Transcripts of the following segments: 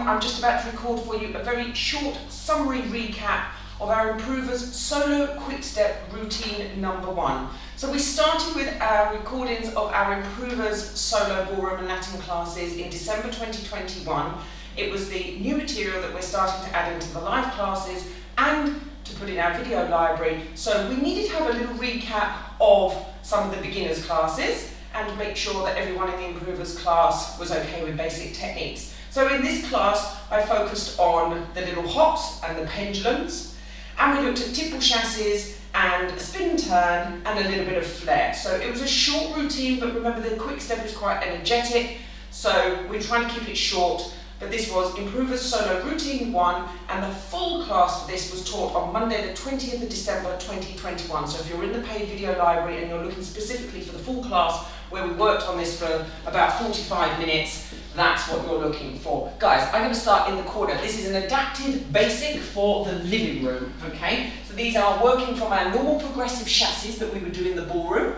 time, I'm just about to record for you a very short summary recap of our Improvers Solo Quickstep routine number 1. So we started with our recordings of our Improvers Solo Ballroom Latin classes in December 2021. It was the new material that we're starting to add into the live classes and to put in our video library. So we needed to have a little recap of some of the beginners classes and make sure that everyone in the Improvers class was okay with basic techniques. So in this class, I focused on the little hops and the pendulums, and we looked at tipple chassis and a spin and turn and a little bit of flair. So it was a short routine, but remember the quick step is quite energetic, so we're trying to keep it short. But this was Improvers Solo Routine 1, and the full class for this was taught on Monday the 20th of December 2021. So if you're in the paid video library and you're looking specifically for the full class where we worked on this for about 45 minutes, that's what you're looking for. Guys, I'm going to start in the corner. This is an adapted basic for the living room, okay? So these are working from our normal progressive chassis that we would do in the ballroom,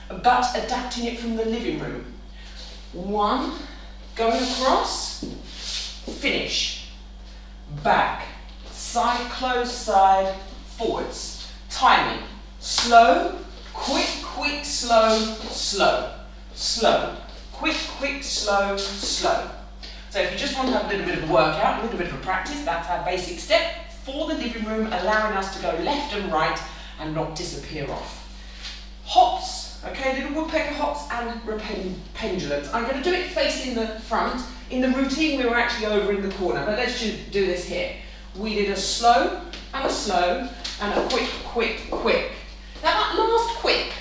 but adapting it from the living room. 1, going across, finish, back, side, close, side, forwards, timing, slow, quick, quick, slow, slow, slow, quick, quick, slow, slow. So if you just want to have a little bit of a workout, a little bit of a practice, that's our basic step for the living room, allowing us to go left and right and not disappear off. Hops, okay, little woodpecker hops and pendulums. I'm going to do it facing the front. In the routine, we were actually over in the corner, but let's just do this here. We did a slow and a quick, quick, quick. Now that last quick,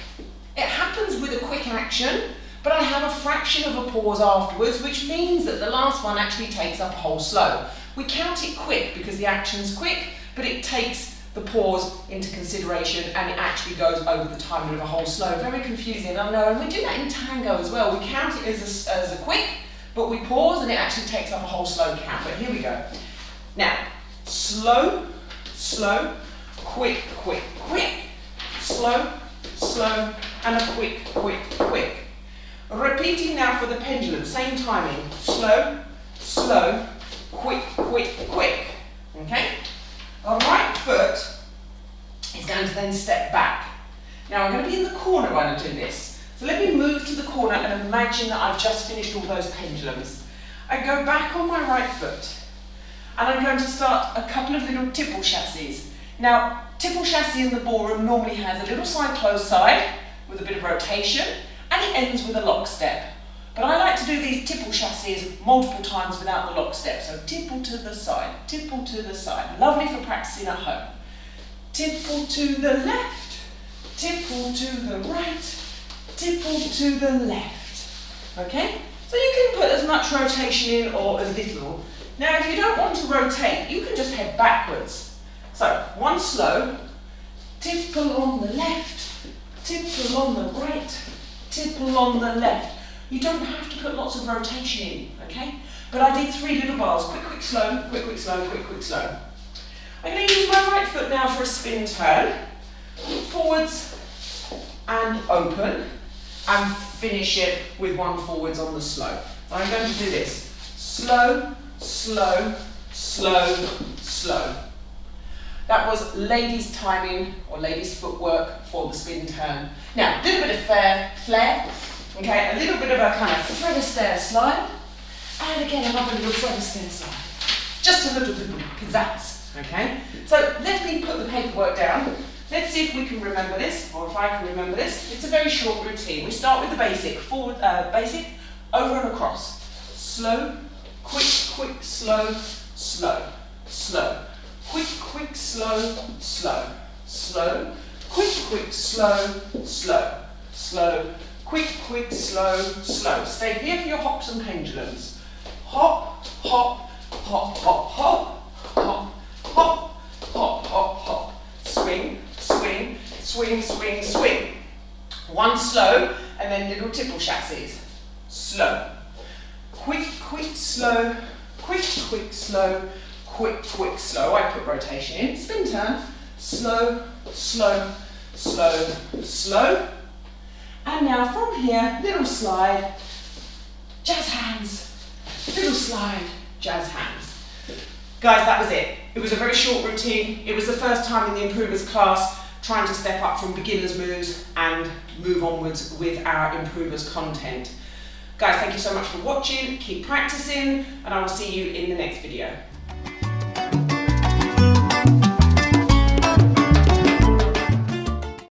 it happens with a quick action, but I have a fraction of a pause afterwards, which means that the last one actually takes up a whole slow. We count it quick because the action's quick, but it takes the pause into consideration and it actually goes over the timing of a whole slow. Very confusing, I know, and we do that in tango as well. We count it as a quick, but we pause and it actually takes up a whole slow count. But here we go. Now, slow, slow, quick, quick, quick, slow, slow, and a quick, quick, quick. Repeating now for the pendulum, same timing. Slow, slow, quick, quick, quick. Okay? Our right foot is going to then step back. Now I'm going to be in the corner when I do this. So let me move to the corner and imagine that I've just finished all those pendulums. I go back on my right foot and I'm going to start a couple of little tipple chassis. Now, tipple chassis in the ballroom normally has a little side close side with a bit of rotation and it ends with a lock step. But I like to do these tipple chassis multiple times without the lock step. So tipple to the side, tipple to the side. Lovely for practicing at home. Tipple to the left, tipple to the right, tipple to the left. Okay? So you can put as much rotation in or as little. Now if you don't want to rotate, you can just head backwards. So 1 slow, tipple on the left, tipple on the right, tipple on the left. You don't have to put lots of rotation in, okay? But I did 3 little bars, quick, quick, slow, quick, quick, slow, quick, quick, slow. I'm going to use my right foot now for a spin turn, forwards and open, and finish it with 1 forwards on the slow. So I'm going to do this, slow, slow, slow, slow. That was ladies' timing or ladies' footwork for the spin turn. Now, a little bit of flair, okay, a little bit of a kind of Fred Astaire slide, and again another little Fred Astaire slide. Just a little bit of pizzazz, okay? So let me put the paperwork down. Let's see if we can remember this, or if I can remember this. It's a very short routine. We start with the basic, forward, basic, over and across. Slow, quick, quick, slow, slow, slow. Quick, quick, slow, slow, slow. Quick, quick, slow, slow, slow. Quick, quick, slow, slow. Stay here for your hops and pendulums. Hop, hop, hop, hop, hop, hop, hop, hop, hop, hop. Swing, swing, swing, swing, swing. 1 slow, and then little tipple chassis. Slow. Quick, quick, slow, quick, quick, slow, quick, quick, slow. I put rotation in. Spin turn. Slow, slow, slow, slow. And now from here, little slide, jazz hands, little slide, jazz hands. Guys, that was it. It was a very short routine. It was the first time in the improvers class trying to step up from beginners moves and move onwards with our improvers content. Guys, thank you so much for watching. Keep practicing, and I will see you in the next video.